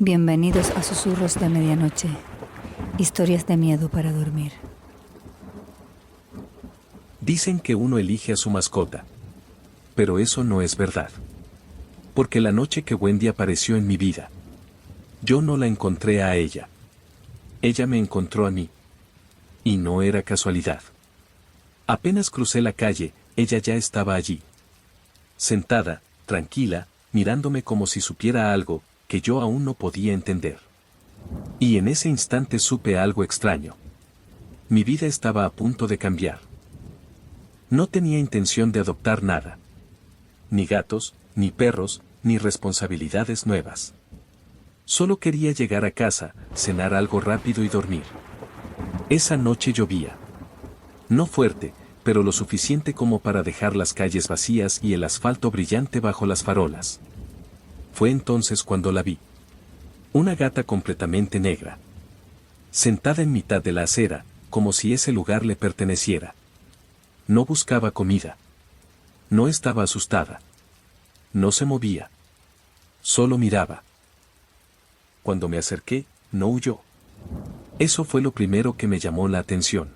Bienvenidos a Susurros de Medianoche. Historias de miedo para dormir. Dicen que uno elige a su mascota. Pero eso no es verdad. Porque la noche que Wendy apareció en mi vida, yo no la encontré a ella. Ella me encontró a mí. Y no era casualidad. Apenas crucé la calle, ella ya estaba allí. Sentada, tranquila, mirándome como si supiera algo que yo aún no podía entender. Y en ese instante supe algo extraño. Mi vida estaba a punto de cambiar. No tenía intención de adoptar nada. Ni gatos, ni perros, ni responsabilidades nuevas. Solo quería llegar a casa, cenar algo rápido y dormir. Esa noche llovía. No fuerte, pero lo suficiente como para dejar las calles vacías y el asfalto brillante bajo las farolas. Fue entonces cuando la vi. Una gata completamente negra. Sentada en mitad de la acera, como si ese lugar le perteneciera. No buscaba comida. No estaba asustada. No se movía. Solo miraba. Cuando me acerqué, no huyó. Eso fue lo primero que me llamó la atención.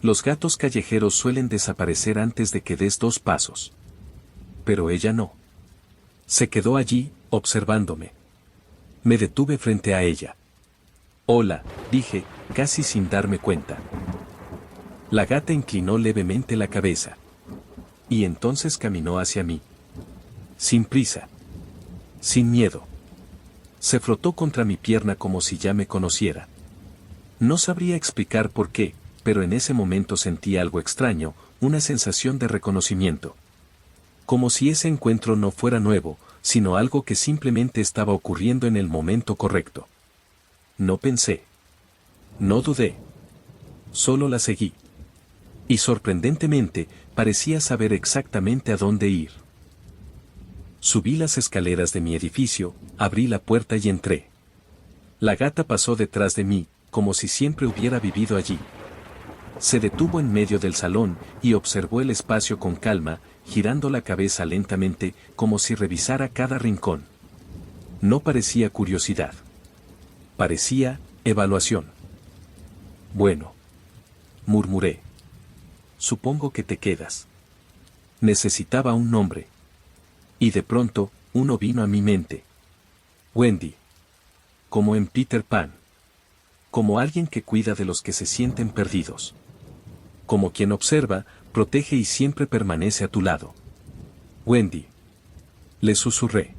Los gatos callejeros suelen desaparecer antes de que des 2 pasos. Pero ella no. Se quedó allí, observándome. Me detuve frente a ella. Hola, dije, casi sin darme cuenta. La gata inclinó levemente la cabeza. Y entonces caminó hacia mí. Sin prisa. Sin miedo. Se frotó contra mi pierna como si ya me conociera. No sabría explicar por qué, pero en ese momento sentí algo extraño, una sensación de reconocimiento. Como si ese encuentro no fuera nuevo, sino algo que simplemente estaba ocurriendo en el momento correcto. No pensé. No dudé. Solo la seguí. Y sorprendentemente, parecía saber exactamente a dónde ir. Subí las escaleras de mi edificio, abrí la puerta y entré. La gata pasó detrás de mí, como si siempre hubiera vivido allí. Se detuvo en medio del salón y observó el espacio con calma, girando la cabeza lentamente, como si revisara cada rincón. No parecía curiosidad. Parecía evaluación. Bueno, murmuré. Supongo que te quedas. Necesitaba un nombre. Y de pronto, uno vino a mi mente. Wendy. Como en Peter Pan. Como alguien que cuida de los que se sienten perdidos. Como quien observa, protege y siempre permanece a tu lado. Wendy. Le susurré.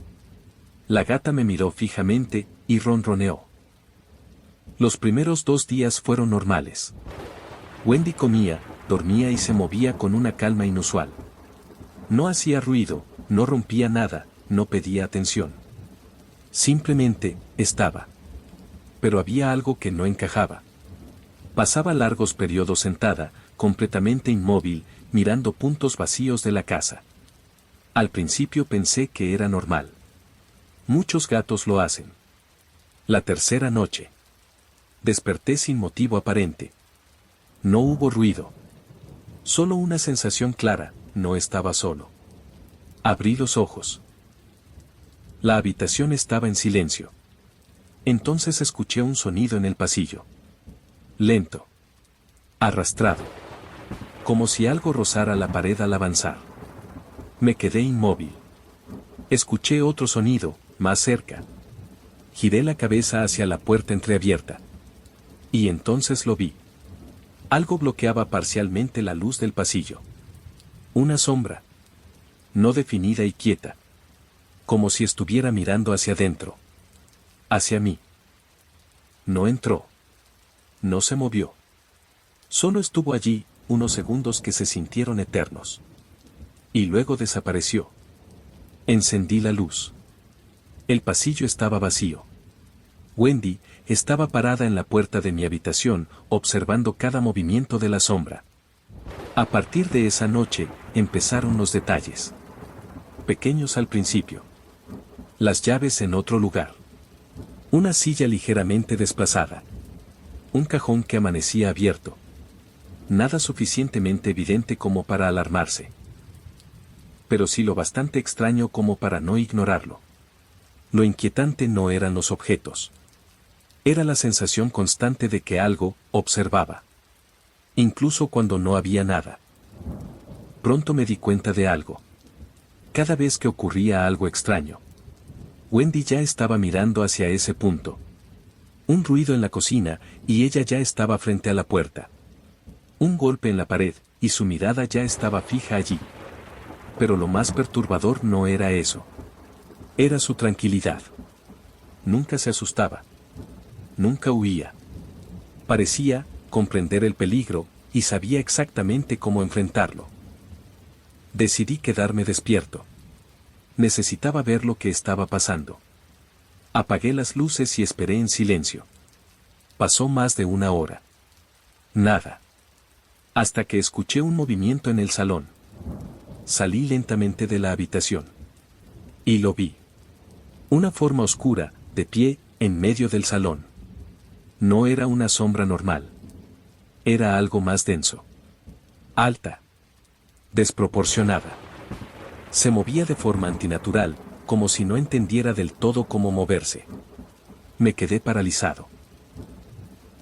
La gata me miró fijamente y ronroneó. Los primeros 2 días fueron normales. Wendy comía, dormía y se movía con una calma inusual. No hacía ruido, no rompía nada, no pedía atención. Simplemente, estaba. Pero había algo que no encajaba. Pasaba largos periodos sentada, completamente inmóvil, mirando puntos vacíos de la casa. Al principio pensé que era normal. Muchos gatos lo hacen. La tercera noche. Desperté sin motivo aparente. No hubo ruido. Solo una sensación clara, no estaba solo. Abrí los ojos. La habitación estaba en silencio. Entonces escuché un sonido en el pasillo. Lento. Arrastrado. Como si algo rozara la pared al avanzar. Me quedé inmóvil. Escuché otro sonido, más cerca. Giré la cabeza hacia la puerta entreabierta. Y entonces lo vi. Algo bloqueaba parcialmente la luz del pasillo. Una sombra. No definida y quieta. Como si estuviera mirando hacia adentro. Hacia mí. No entró. No se movió. Solo estuvo allí, unos segundos que se sintieron eternos. Y luego desapareció. Encendí la luz. El pasillo estaba vacío. Wendy estaba parada en la puerta de mi habitación, observando cada movimiento de la sombra. A partir de esa noche, empezaron los detalles. Pequeños al principio. Las llaves en otro lugar. Una silla ligeramente desplazada. Un cajón que amanecía abierto. Nada suficientemente evidente como para alarmarse. Pero sí lo bastante extraño como para no ignorarlo. Lo inquietante no eran los objetos. Era la sensación constante de que algo observaba. Incluso cuando no había nada. Pronto me di cuenta de algo. Cada vez que ocurría algo extraño, Wendy ya estaba mirando hacia ese punto. Un ruido en la cocina, y ella ya estaba frente a la puerta. Un golpe en la pared, y su mirada ya estaba fija allí. Pero lo más perturbador no era eso. Era su tranquilidad. Nunca se asustaba. Nunca huía. Parecía comprender el peligro, y sabía exactamente cómo enfrentarlo. Decidí quedarme despierto. Necesitaba ver lo que estaba pasando. Apagué las luces y esperé en silencio. Pasó más de una hora. Nada. Hasta que escuché un movimiento en el salón. Salí lentamente de la habitación. Y lo vi. Una forma oscura, de pie, en medio del salón. No era una sombra normal. Era algo más denso. Alta. Desproporcionada. Se movía de forma antinatural, como si no entendiera del todo cómo moverse. Me quedé paralizado.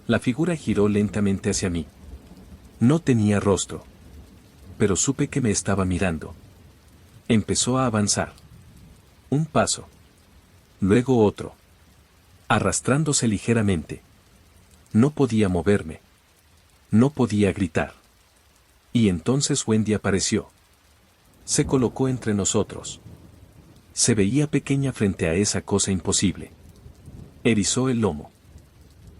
La figura giró lentamente hacia mí. No tenía rostro. Pero supe que me estaba mirando. Empezó a avanzar. Un paso. Luego otro. Arrastrándose ligeramente. No podía moverme. No podía gritar. Y entonces Wendy apareció. Se colocó entre nosotros. Se veía pequeña frente a esa cosa imposible. Erizó el lomo.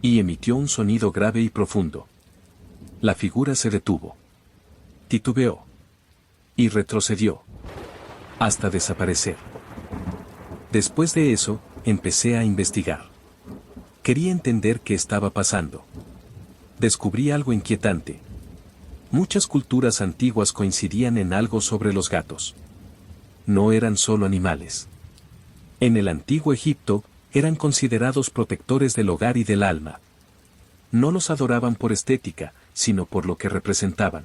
Y emitió un sonido grave y profundo. La figura se detuvo. Titubeó. Y retrocedió. Hasta desaparecer. Después de eso, empecé a investigar. Quería entender qué estaba pasando. Descubrí algo inquietante. Muchas culturas antiguas coincidían en algo sobre los gatos. No eran solo animales. En el antiguo Egipto, eran considerados protectores del hogar y del alma. No los adoraban por estética, sino por lo que representaban.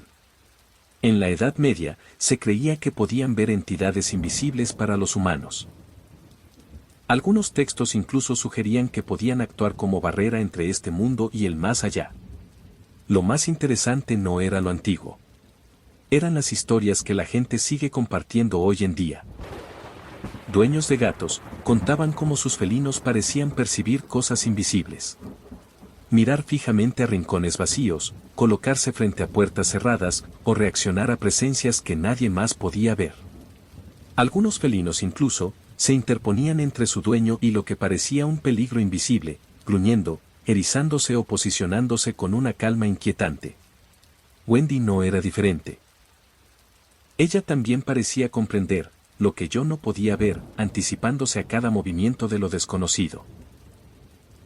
En la Edad Media, se creía que podían ver entidades invisibles para los humanos. Algunos textos incluso sugerían que podían actuar como barrera entre este mundo y el más allá. Lo más interesante no era lo antiguo. Eran las historias que la gente sigue compartiendo hoy en día. Dueños de gatos contaban cómo sus felinos parecían percibir cosas invisibles. Mirar fijamente a rincones vacíos, colocarse frente a puertas cerradas o reaccionar a presencias que nadie más podía ver. Algunos felinos incluso se interponían entre su dueño y lo que parecía un peligro invisible, gruñendo, erizándose o posicionándose con una calma inquietante. Wendy no era diferente. Ella también parecía comprender lo que yo no podía ver, anticipándose a cada movimiento de lo desconocido.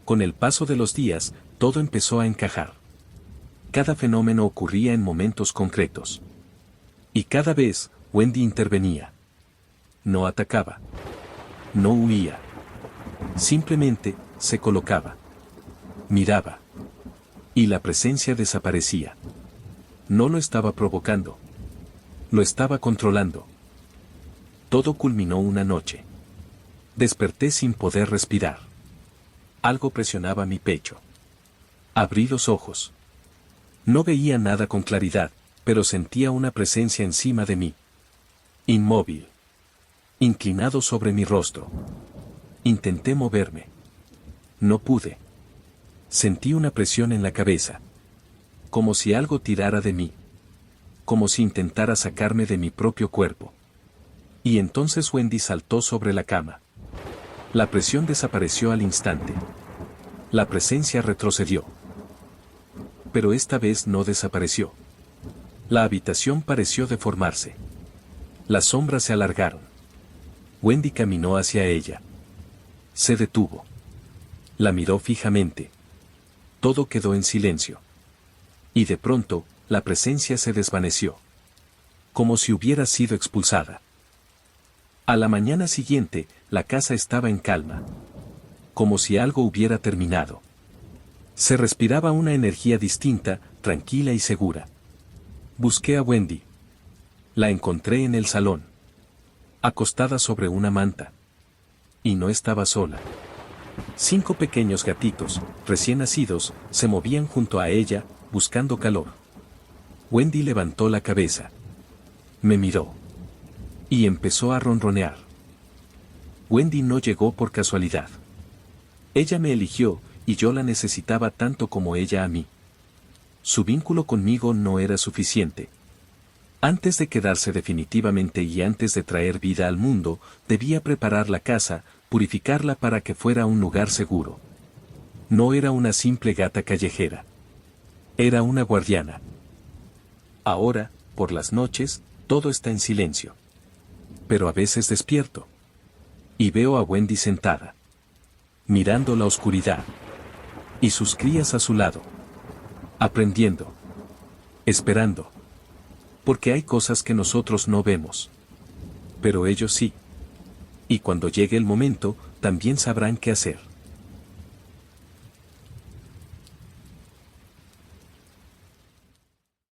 Con el paso de los días, todo empezó a encajar. Cada fenómeno ocurría en momentos concretos. Y cada vez, Wendy intervenía. No atacaba. No huía. Simplemente, se colocaba. Miraba. Y la presencia desaparecía. No lo estaba provocando. Lo estaba controlando. Todo culminó una noche. Desperté sin poder respirar. Algo presionaba mi pecho. Abrí los ojos. No veía nada con claridad, pero sentía una presencia encima de mí. Inmóvil. Inclinado sobre mi rostro. Intenté moverme. No pude. Sentí una presión en la cabeza. Como si algo tirara de mí. Como si intentara sacarme de mi propio cuerpo. Y entonces Wendy saltó sobre la cama. La presión desapareció al instante. La presencia retrocedió. Pero esta vez no desapareció. La habitación pareció deformarse. Las sombras se alargaron. Wendy caminó hacia ella. Se detuvo. La miró fijamente. Todo quedó en silencio. Y de pronto, la presencia se desvaneció. Como si hubiera sido expulsada. A la mañana siguiente, la casa estaba en calma. Como si algo hubiera terminado. Se respiraba una energía distinta, tranquila y segura. Busqué a Wendy. La encontré en el salón. Acostada sobre una manta. Y no estaba sola. 5 pequeños gatitos, recién nacidos, se movían junto a ella, buscando calor. Wendy levantó la cabeza. Me miró. Y empezó a ronronear. Wendy no llegó por casualidad. Ella me eligió, y yo la necesitaba tanto como ella a mí. Su vínculo conmigo no era suficiente. Antes de quedarse definitivamente y antes de traer vida al mundo, debía preparar la casa, purificarla para que fuera un lugar seguro. No era una simple gata callejera. Era una guardiana. Ahora, por las noches, todo está en silencio. Pero a veces despierto. Y veo a Wendy sentada. Mirando la oscuridad. Y sus crías a su lado. Aprendiendo. Esperando. Porque hay cosas que nosotros no vemos. Pero ellos sí. Y cuando llegue el momento, también sabrán qué hacer.